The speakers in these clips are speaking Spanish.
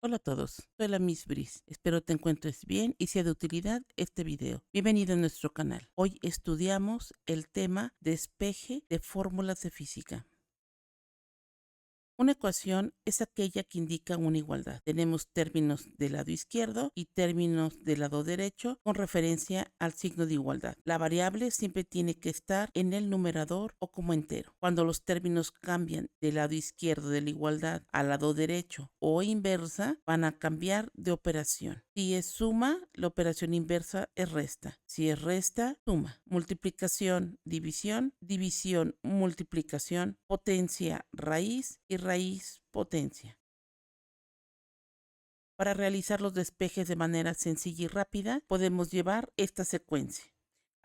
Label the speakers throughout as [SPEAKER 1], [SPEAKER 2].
[SPEAKER 1] Hola a todos, soy la Miss Brice. Espero te encuentres bien y sea de utilidad este video. Bienvenido a nuestro canal. Hoy estudiamos el tema despeje de fórmulas de física. Una ecuación es aquella que indica una igualdad. Tenemos términos del lado izquierdo y términos del lado derecho con referencia al signo de igualdad. La variable siempre tiene que estar en el numerador o como entero. Cuando los términos cambian del lado izquierdo de la igualdad al lado derecho o inversa, van a cambiar de operación. Si es suma, la operación inversa es resta. Si es resta, suma. Multiplicación, división, división, multiplicación, potencia, raíz y raíz, potencia. Para realizar los despejes de manera sencilla y rápida, podemos llevar esta secuencia.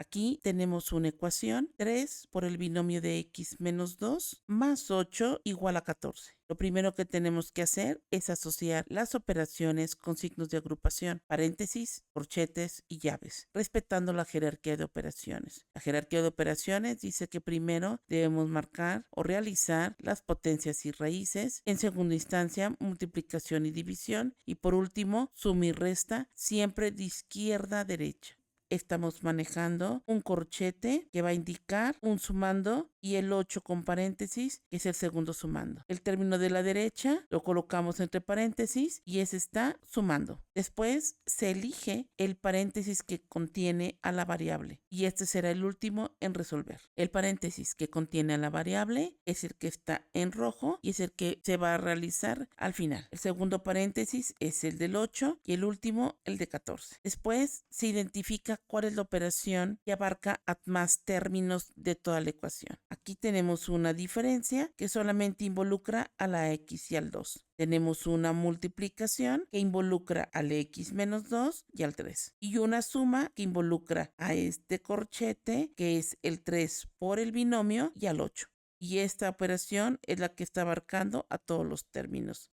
[SPEAKER 1] Aquí tenemos una ecuación, 3 por el binomio de x menos 2 más 8 igual a 14. Lo primero que tenemos que hacer es asociar las operaciones con signos de agrupación, paréntesis, corchetes y llaves, respetando la jerarquía de operaciones. La jerarquía de operaciones dice que primero debemos marcar o realizar las potencias y raíces, en segunda instancia multiplicación y división y por último suma y resta, siempre de izquierda a derecha. Estamos manejando un corchete que va a indicar un sumando y el 8 con paréntesis, que es el segundo sumando. El término de la derecha lo colocamos entre paréntesis y ese está sumando. Después se elige el paréntesis que contiene a la variable y este será el último en resolver. El paréntesis que contiene a la variable es el que está en rojo y es el que se va a realizar al final. El segundo paréntesis es el del 8 y el último el de 14. Después se identifica cuál es la operación que abarca a más términos de toda la ecuación. Aquí tenemos una diferencia que solamente involucra a la x y al 2. Tenemos una multiplicación que involucra al x menos 2 y al 3. Y una suma que involucra a este corchete que es el 3 por el binomio y al 8. Y esta operación es la que está abarcando a todos los términos.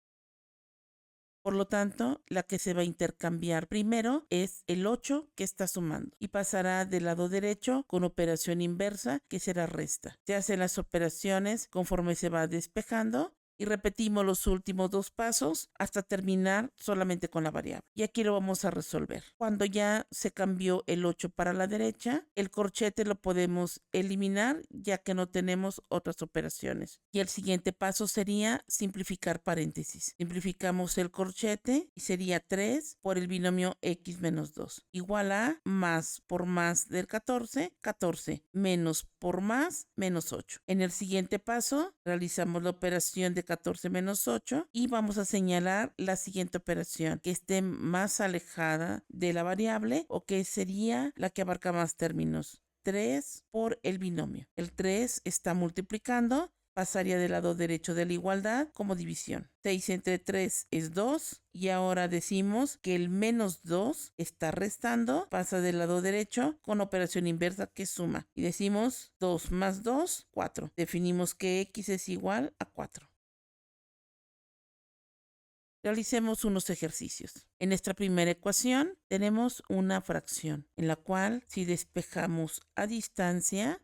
[SPEAKER 1] Por lo tanto, la que se va a intercambiar primero es el 8 que está sumando y pasará del lado derecho con operación inversa que será resta. Se hacen las operaciones conforme se va despejando y repetimos los últimos dos pasos hasta terminar solamente con la variable. Y aquí lo vamos a resolver. Cuando ya se cambió el 8 para la derecha, el corchete lo podemos eliminar ya que no tenemos otras operaciones. Y el siguiente paso sería simplificar paréntesis. Simplificamos el corchete y sería 3 por el binomio x menos 2 igual a más por más del 14, 14 menos por más, menos 8. En el siguiente paso realizamos la operación de 14 menos 8 y vamos a señalar la siguiente operación que esté más alejada de la variable o que sería la que abarca más términos. 3 por el binomio. El 3 está multiplicando, pasaría del lado derecho de la igualdad como división. 6 entre 3 es 2 y ahora decimos que el menos 2 está restando, pasa del lado derecho con operación inversa que suma. Y decimos 2 más 2, 4. Definimos que x es igual a 4. Realicemos unos ejercicios. En nuestra primera ecuación tenemos una fracción en la cual si despejamos a distancia,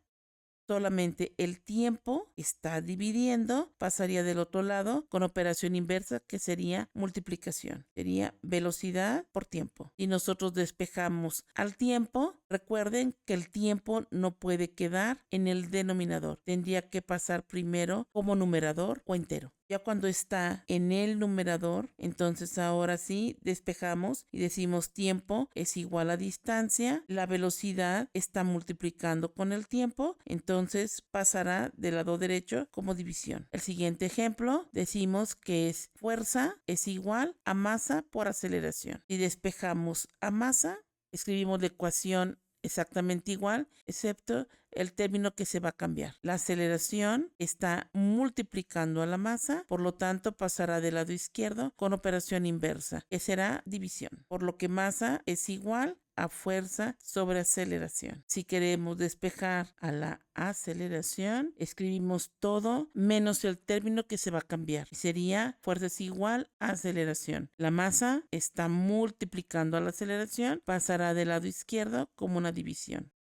[SPEAKER 1] solamente el tiempo está dividiendo, pasaría del otro lado con operación inversa que sería multiplicación. Sería velocidad por tiempo. Si nosotros despejamos al tiempo, recuerden que el tiempo no puede quedar en el denominador. Tendría que pasar primero como numerador o entero. Ya cuando está en el numerador, entonces ahora sí despejamos y decimos tiempo es igual a distancia. La velocidad está multiplicando con el tiempo, entonces pasará del lado derecho como división. El siguiente ejemplo, decimos que es fuerza es igual a masa por aceleración. Si despejamos a masa, escribimos la ecuación exactamente igual, excepto el término que se va a cambiar. La aceleración está multiplicando a la masa, por lo tanto pasará del lado izquierdo con operación inversa, que será división, por lo que masa es igual a fuerza sobre aceleración. Si queremos despejar a la aceleración, escribimos todo menos el término que se va a cambiar. Y sería fuerza es igual a aceleración. La masa está multiplicando a la aceleración, pasará del lado izquierdo como una división.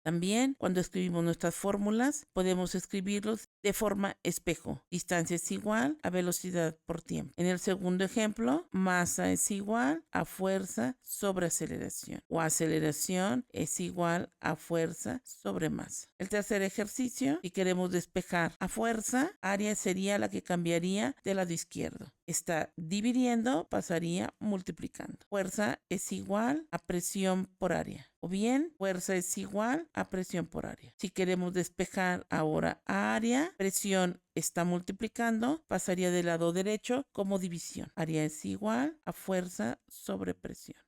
[SPEAKER 1] También, cuando escribimos nuestras fórmulas, podemos escribirlos de forma espejo. Distancia es igual a velocidad por tiempo. En el segundo ejemplo, masa es igual a fuerza sobre aceleración, o aceleración es igual a fuerza sobre masa. El tercer ejercicio, si queremos despejar a fuerza, área sería la que cambiaría del lado izquierdo. Está dividiendo, pasaría multiplicando. Fuerza es igual a presión por área. O bien, fuerza es igual a presión por área. Si queremos despejar ahora a área, presión está multiplicando, pasaría del lado derecho como división. Área es igual a fuerza sobre presión.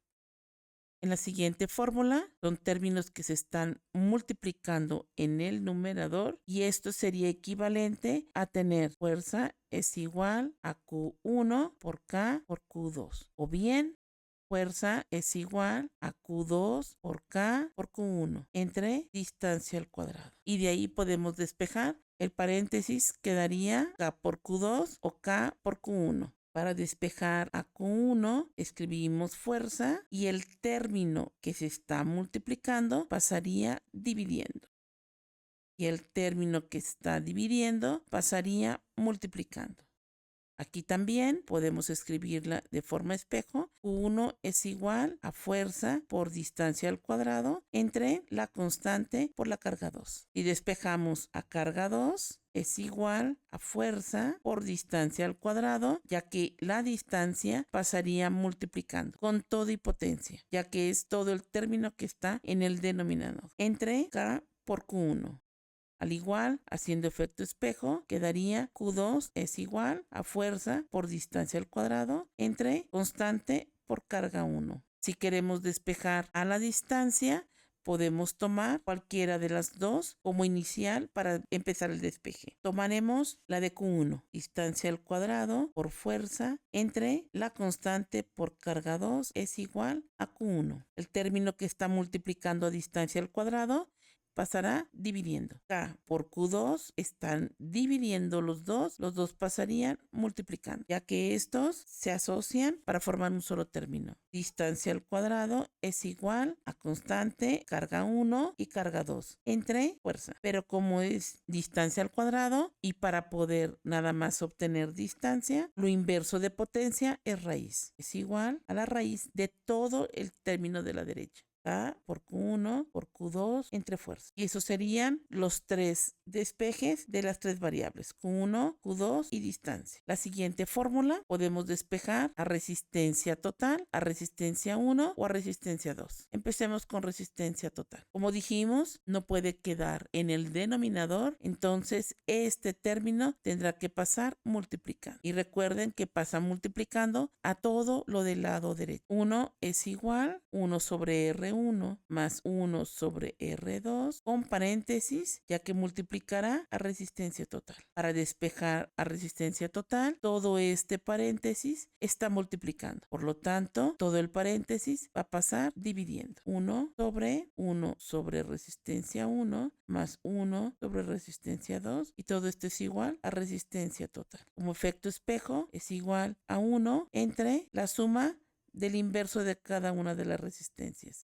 [SPEAKER 1] En la siguiente fórmula son términos que se están multiplicando en el numerador y esto sería equivalente a tener fuerza es igual a Q1 por K por Q2. O bien, fuerza es igual a Q2 por K por Q1 entre distancia al cuadrado. Y de ahí podemos despejar. El paréntesis quedaría K por Q2 o K por Q1. Para despejar a Q1 escribimos fuerza y el término que se está multiplicando pasaría dividiendo. Y el término que está dividiendo pasaría multiplicando. Aquí también podemos escribirla de forma espejo. Q1 es igual a fuerza por distancia al cuadrado entre la constante por la carga 2. Y despejamos a carga 2 es igual a fuerza por distancia al cuadrado, ya que la distancia pasaría multiplicando con todo y potencia, ya que es todo el término que está en el denominador, entre K por Q1. Al igual, haciendo efecto espejo, quedaría Q2 es igual a fuerza por distancia al cuadrado entre constante por carga 1. Si queremos despejar a la distancia, podemos tomar cualquiera de las dos como inicial para empezar el despeje. Tomaremos la de Q1, distancia al cuadrado por fuerza entre la constante por carga 2 es igual a Q1. El término que está multiplicando a distancia al cuadrado pasará dividiendo. K por Q2 están dividiendo los dos pasarían multiplicando, ya que estos se asocian para formar un solo término. Distancia al cuadrado es igual a constante, carga 1 y carga 2 entre fuerza. Pero como es distancia al cuadrado y para poder nada más obtener distancia, lo inverso de potencia es raíz. Es igual a la raíz de todo el término de la derecha. K por Q1 por Q2 entre fuerza. Y esos serían los tres despejes de las tres variables, Q1, Q2 y distancia. La siguiente fórmula podemos despejar a resistencia total, a resistencia 1 o a resistencia 2. Empecemos con resistencia total. Como dijimos, no puede quedar en el denominador, entonces este término tendrá que pasar multiplicando. Y recuerden que pasa multiplicando a todo lo del lado derecho. 1 es igual 1 sobre R1 más 1 sobre R2 con paréntesis, ya que multiplicará a resistencia total. Para despejar a resistencia total, todo este paréntesis está multiplicando. Por lo tanto, todo el paréntesis va a pasar dividiendo. 1 sobre resistencia 1 más 1 sobre resistencia 2 y todo esto es igual a resistencia total. Como efecto espejo es igual a 1 entre la suma del inverso de cada una de las resistencias.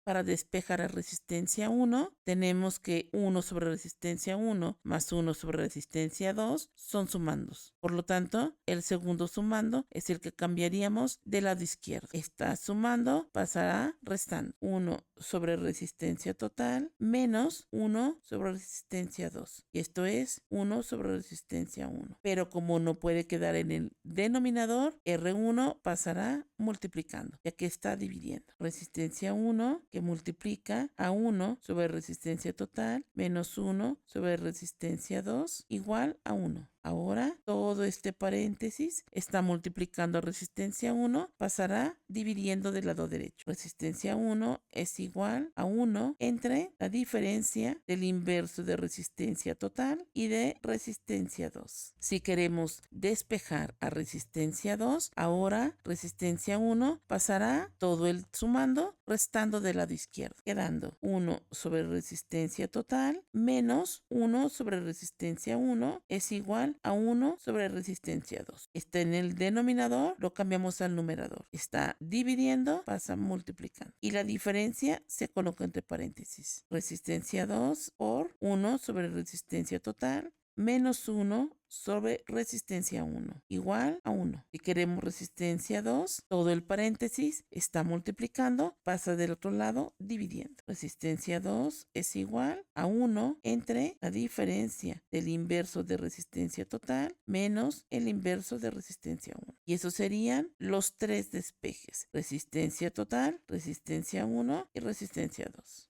[SPEAKER 1] Para despejar a resistencia 1, tenemos que 1 sobre resistencia 1 más 1 sobre resistencia 2 son sumandos. Por lo tanto, el segundo sumando es el que cambiaríamos del lado izquierdo. Está sumando, pasará restando. 1 sobre resistencia total menos 1 sobre resistencia 2. Y esto es 1 sobre resistencia 1. Pero como no puede quedar en el denominador, R1 pasará multiplicando, ya que está dividiendo. Resistencia 1 que multiplica a 1 sobre resistencia total menos 1 sobre resistencia 2 igual a 1. Ahora todo este paréntesis está multiplicando a resistencia 1, pasará dividiendo del lado derecho. Resistencia 1 es igual a 1 entre la diferencia del inverso de resistencia total y de resistencia 2. Si queremos despejar a resistencia 2, ahora resistencia 1 pasará todo el sumando restando del lado izquierdo, quedando 1 sobre resistencia total menos 1 sobre resistencia 1 es igual a 1 sobre resistencia 2. Está en el denominador, lo cambiamos al numerador. Está dividiendo, pasa multiplicando. Y la diferencia se coloca entre paréntesis. Resistencia 2 por 1 sobre resistencia total menos 1 sobre resistencia 1 igual a 1. Si queremos resistencia 2, todo el paréntesis está multiplicando, pasa del otro lado dividiendo. Resistencia 2 es igual a 1 entre la diferencia del inverso de resistencia total menos el inverso de resistencia 1. Y esos serían los tres despejes: resistencia total, resistencia 1 y resistencia 2.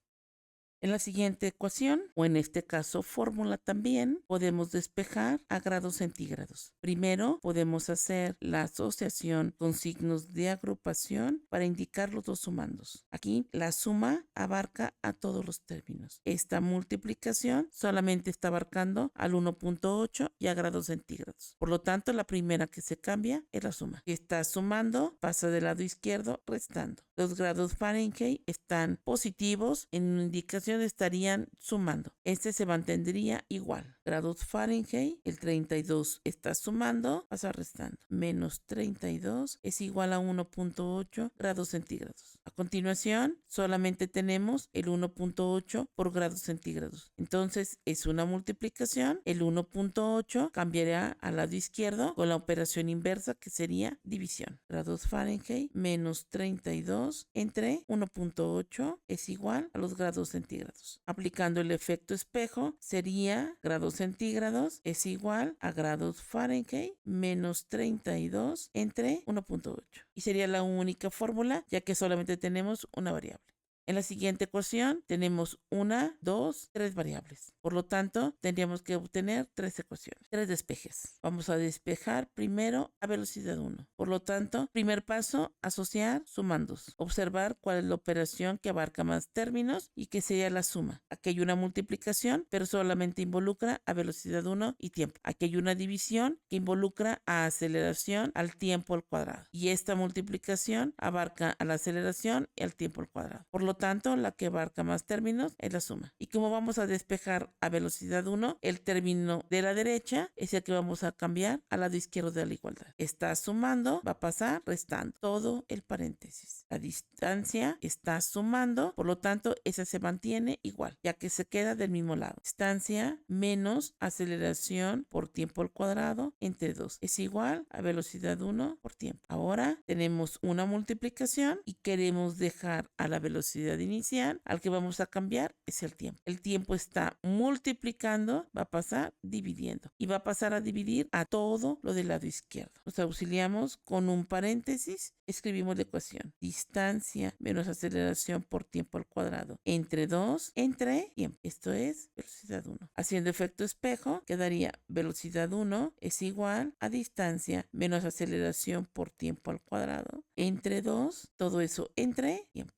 [SPEAKER 1] En la siguiente ecuación, o en este caso fórmula también, podemos despejar a grados centígrados. Primero podemos hacer la asociación con signos de agrupación para indicar los dos sumandos. Aquí la suma abarca a todos los términos. Esta multiplicación solamente está abarcando al 1.8 y a grados centígrados. Por lo tanto, la primera que se cambia es la suma. Si está sumando, pasa del lado izquierdo restando. Los grados Fahrenheit están positivos, en una indicación estarían sumando. Este se mantendría igual. Grados Fahrenheit, el 32 está sumando, pasa restando. Menos 32 es igual a 1.8 grados centígrados. A continuación, solamente tenemos el 1.8 por grados centígrados. Entonces, es una multiplicación. El 1.8 cambiará al lado izquierdo con la operación inversa, que sería división. Grados Fahrenheit menos 32 entre 1.8 es igual a los grados centígrados. Aplicando el efecto espejo, sería grados centígrados es igual a grados Fahrenheit menos 32 entre 1.8. Y sería la única fórmula, ya que solamente tenemos una variable. En la siguiente ecuación tenemos 1, 2, 3 variables. Por lo tanto, tendríamos que obtener 3 ecuaciones, 3 despejes. Vamos a despejar primero a velocidad 1. Por lo tanto, primer paso, asociar sumandos. Observar cuál es la operación que abarca más términos y que sería la suma. Aquí hay una multiplicación, pero solamente involucra a velocidad 1 y tiempo. Aquí hay una división que involucra a aceleración al tiempo al cuadrado. Y esta multiplicación abarca a la aceleración y al tiempo al cuadrado. Por lo tanto, la que abarca más términos es la suma. Y como vamos a despejar a velocidad 1, el término de la derecha es el que vamos a cambiar al lado izquierdo de la igualdad. Está sumando, va a pasar restando todo el paréntesis. La distancia está sumando, por lo tanto, esa se mantiene igual, ya que se queda del mismo lado. Distancia menos aceleración por tiempo al cuadrado entre 2 es igual a velocidad 1 por tiempo. Ahora tenemos una multiplicación y queremos dejar a la velocidad inicial, al que vamos a cambiar es el tiempo. El tiempo está multiplicando, va a pasar dividiendo y va a pasar a dividir a todo lo del lado izquierdo. Nos auxiliamos con un paréntesis, escribimos la ecuación: distancia menos aceleración por tiempo al cuadrado entre 2 entre tiempo. Esto es velocidad 1. Haciendo efecto espejo, quedaría velocidad 1 es igual a distancia menos aceleración por tiempo al cuadrado entre 2, todo eso entre tiempo.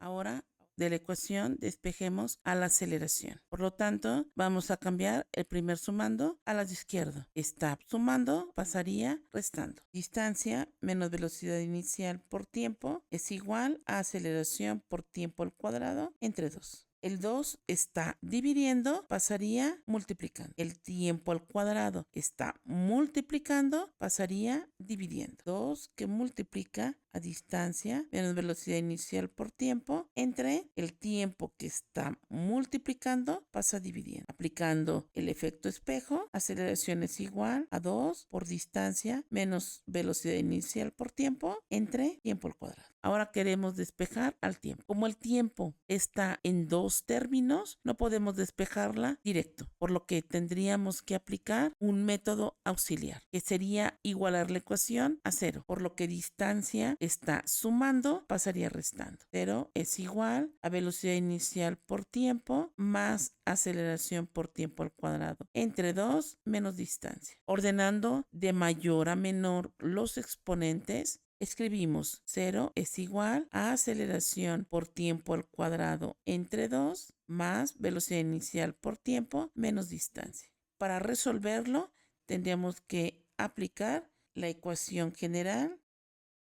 [SPEAKER 1] Ahora, de la ecuación despejemos a la aceleración. Por lo tanto, vamos a cambiar el primer sumando al lado izquierdo. Está sumando, pasaría restando. Distancia menos velocidad inicial por tiempo es igual a aceleración por tiempo al cuadrado entre 2. El 2 está dividiendo, pasaría multiplicando. El tiempo al cuadrado está multiplicando, pasaría dividiendo. 2 que multiplica a distancia menos velocidad inicial por tiempo entre el tiempo que está multiplicando, pasa dividiendo. Aplicando el efecto espejo, aceleración es igual a 2 por distancia menos velocidad inicial por tiempo entre tiempo al cuadrado. Ahora queremos despejar al tiempo. Como el tiempo está en dos términos, no podemos despejarla directo, por lo que tendríamos que aplicar un método auxiliar, que sería igualar la ecuación a 0, por lo que distancia está sumando, pasaría restando. 0 es igual a velocidad inicial por tiempo más aceleración por tiempo al cuadrado entre 2 menos distancia. Ordenando de mayor a menor los exponentes, escribimos 0 es igual a aceleración por tiempo al cuadrado entre 2 más velocidad inicial por tiempo menos distancia. Para resolverlo, tendríamos que aplicar la ecuación general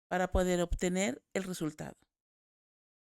[SPEAKER 1] para poder obtener el resultado.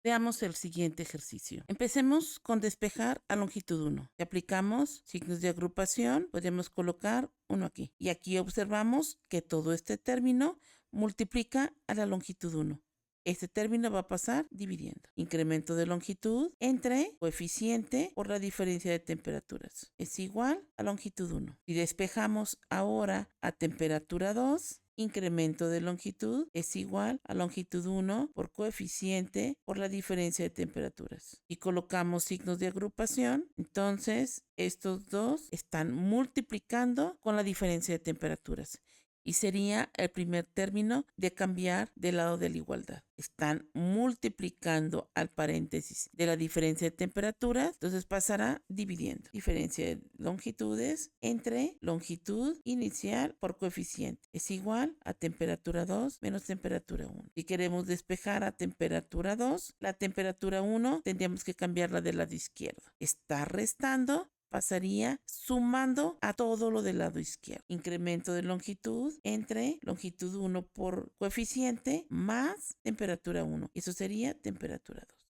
[SPEAKER 1] Veamos el siguiente ejercicio. Empecemos con despejar a longitud 1. Si aplicamos signos de agrupación, podemos colocar uno aquí. Y aquí observamos que todo este término multiplica a la longitud 1. Este término va a pasar dividiendo. Incremento de longitud entre coeficiente por la diferencia de temperaturas. Es igual a longitud 1. Si despejamos ahora a temperatura 2, incremento de longitud es igual a longitud 1 por coeficiente por la diferencia de temperaturas. Y colocamos signos de agrupación, entonces estos dos están multiplicando con la diferencia de temperaturas. Y sería el primer término de cambiar del lado de la igualdad. Están multiplicando al paréntesis de la diferencia de temperaturas, entonces pasará dividiendo. Diferencia de longitudes entre longitud inicial por coeficiente. Es igual a temperatura 2 menos temperatura 1. Si queremos despejar a temperatura 2, la temperatura 1 tendríamos que cambiarla del lado izquierdo. Está restando, pasaría sumando a todo lo del lado izquierdo. Incremento de longitud entre longitud 1 por coeficiente más temperatura 1. Eso sería temperatura 2.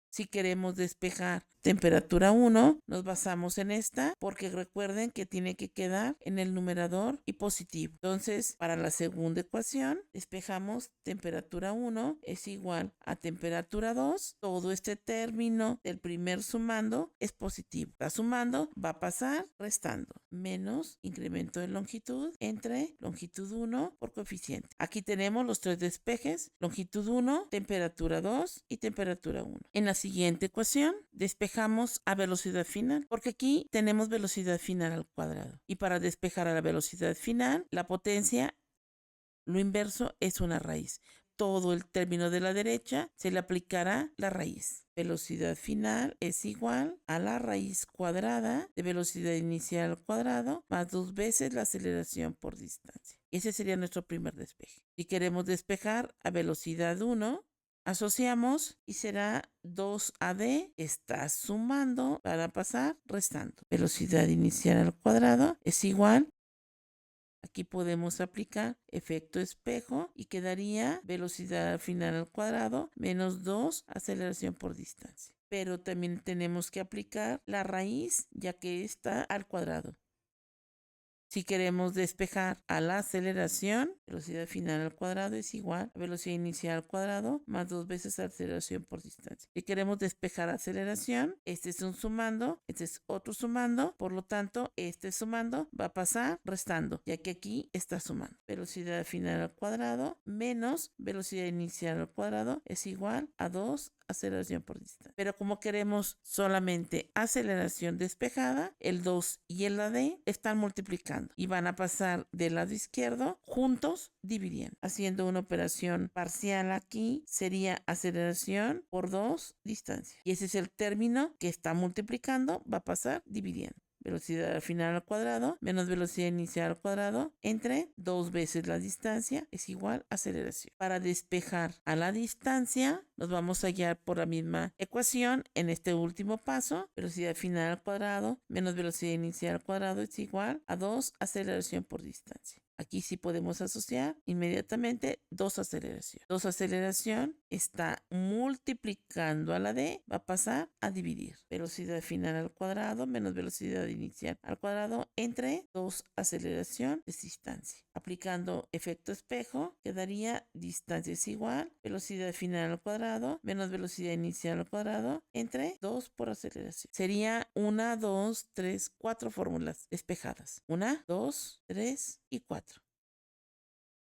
[SPEAKER 1] Si queremos despejar temperatura 1, nos basamos en esta porque recuerden que tiene que quedar en el numerador y positivo. Entonces, para la segunda ecuación, despejamos temperatura 1 es igual a temperatura 2. Todo este término del primer sumando es positivo. Está sumando, va a pasar restando. Menos incremento de longitud entre longitud 1 por coeficiente. Aquí tenemos los tres despejes. Longitud 1, temperatura 2 y temperatura 1. En la siguiente ecuación, despejamos a velocidad final, porque aquí tenemos velocidad final al cuadrado. Y para despejar a la velocidad final, la potencia, lo inverso, es una raíz. Todo el término de la derecha se le aplicará la raíz. Velocidad final es igual a la raíz cuadrada de velocidad inicial al cuadrado más 2 veces la aceleración por distancia. Ese sería nuestro primer despeje. Si queremos despejar a velocidad 1, asociamos y será 2AD, está sumando para pasar restando. Velocidad inicial al cuadrado es igual. Aquí podemos aplicar efecto espejo y quedaría velocidad final al cuadrado menos 2 aceleración por distancia. Pero también tenemos que aplicar la raíz ya que está al cuadrado. Si queremos despejar a la aceleración, velocidad final al cuadrado es igual a velocidad inicial al cuadrado más 2 veces aceleración por distancia. Si queremos despejar aceleración, este es un sumando, este es otro sumando, por lo tanto, este sumando va a pasar restando, ya que aquí está sumando. Velocidad final al cuadrado menos velocidad inicial al cuadrado es igual a 2 aceleración por distancia. Pero como queremos solamente aceleración despejada, el 2 y el AD están multiplicando y van a pasar del lado izquierdo juntos dividiendo. Haciendo una operación parcial aquí sería aceleración por 2 distancia. Y ese es el término que está multiplicando, va a pasar dividiendo. Velocidad final al cuadrado menos velocidad inicial al cuadrado entre 2 veces la distancia es igual a aceleración. Para despejar a la distancia nos vamos a guiar por la misma ecuación en este último paso. Velocidad final al cuadrado menos velocidad inicial al cuadrado es igual a 2 aceleración por distancia. Aquí sí podemos asociar inmediatamente 2 aceleración. 2 aceleración está multiplicando a la D, va a pasar a dividir. Velocidad final al cuadrado menos velocidad inicial al cuadrado entre 2 aceleración es distancia. Aplicando efecto espejo, quedaría distancia es igual velocidad final al cuadrado menos velocidad inicial al cuadrado entre 2 por aceleración. Sería 1, 2, 3, 4 fórmulas despejadas. 1, 2, 3 y 4.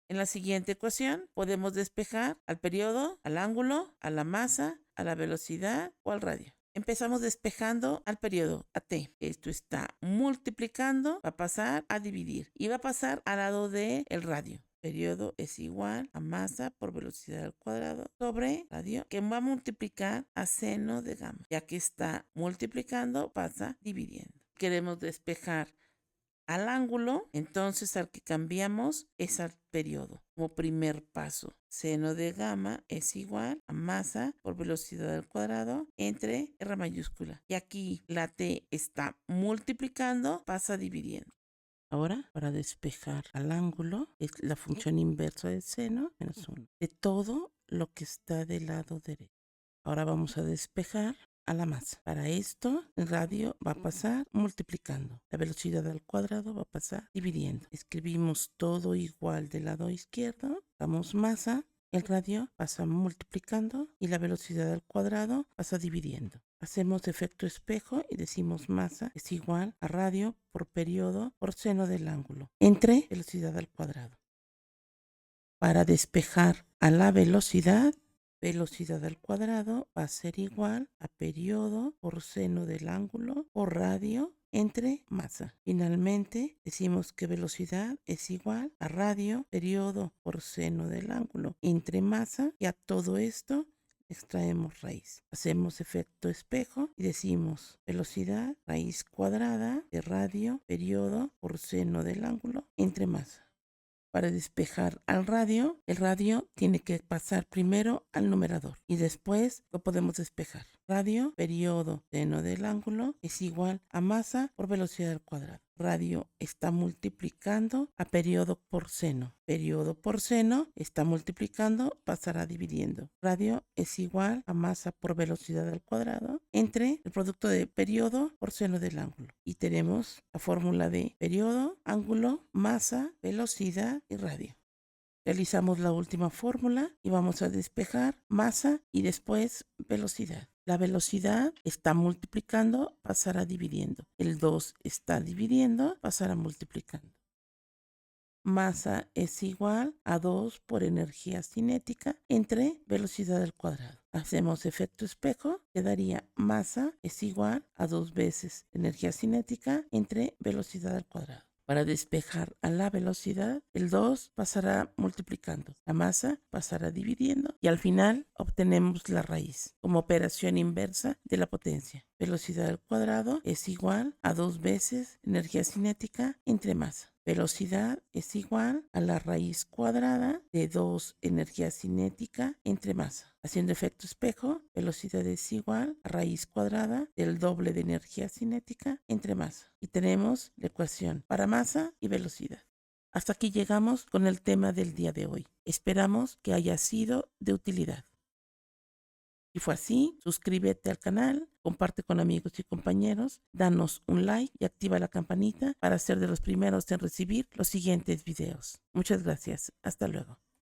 [SPEAKER 1] En la siguiente ecuación podemos despejar al periodo, al ángulo, a la masa, a la velocidad o al radio. Empezamos despejando al periodo, a t. Esto está multiplicando, va a pasar a dividir y va a pasar al lado del radio. Periodo es igual a masa por velocidad al cuadrado sobre radio, que va a multiplicar a seno de gamma. Ya que está multiplicando, pasa dividiendo. Queremos despejar al ángulo, entonces al que cambiamos es al periodo. Como primer paso, seno de gamma es igual a masa por velocidad al cuadrado entre R mayúscula. Y aquí la t está multiplicando, pasa dividiendo. Ahora, para despejar al ángulo, es la función inversa del seno menos 1 de todo lo que está del lado derecho. Ahora vamos a despejar a la masa. Para esto, el radio va a pasar multiplicando. La velocidad al cuadrado va a pasar dividiendo. Escribimos todo igual del lado izquierdo. Damos masa el radio pasa multiplicando y la velocidad al cuadrado pasa dividiendo. Hacemos efecto espejo y decimos masa es igual a radio por periodo por seno del ángulo entre velocidad al cuadrado. Para despejar a la velocidad al cuadrado va a ser igual a periodo por seno del ángulo por radio entre masa. Finalmente, decimos que velocidad es igual a radio periodo por seno del ángulo entre masa, y a todo esto extraemos raíz. Hacemos efecto espejo y decimos velocidad raíz cuadrada de radio periodo por seno del ángulo entre masa. Para despejar al radio, el radio tiene que pasar primero al numerador y después lo podemos despejar. Radio, periodo, seno del ángulo es igual a masa por velocidad al cuadrado. Radio está multiplicando a periodo por seno. Periodo por seno está multiplicando, pasará dividiendo. Radio es igual a masa por velocidad al cuadrado entre el producto de periodo por seno del ángulo. Y tenemos la fórmula de periodo, ángulo, masa, velocidad y radio. Realizamos la última fórmula y vamos a despejar masa y después velocidad. La velocidad está multiplicando, pasará dividiendo. El 2 está dividiendo, pasará multiplicando. Masa es igual a 2 por energía cinética entre velocidad al cuadrado. Hacemos efecto espejo, quedaría masa es igual a 2 veces energía cinética entre velocidad al cuadrado. Para despejar a la velocidad, el 2 pasará multiplicando, la masa pasará dividiendo y al final obtenemos la raíz como operación inversa de la potencia. Velocidad al cuadrado es igual a 2 veces energía cinética entre masa. Velocidad es igual a la raíz cuadrada de 2 energía cinética entre masa. Haciendo efecto espejo, velocidad es igual a raíz cuadrada del doble de energía cinética entre masa. Y tenemos la ecuación para masa y velocidad. Hasta aquí llegamos con el tema del día de hoy. Esperamos que haya sido de utilidad. Si fue así, suscríbete al canal, comparte con amigos y compañeros, danos un like y activa la campanita para ser de los primeros en recibir los siguientes videos. Muchas gracias. Hasta luego.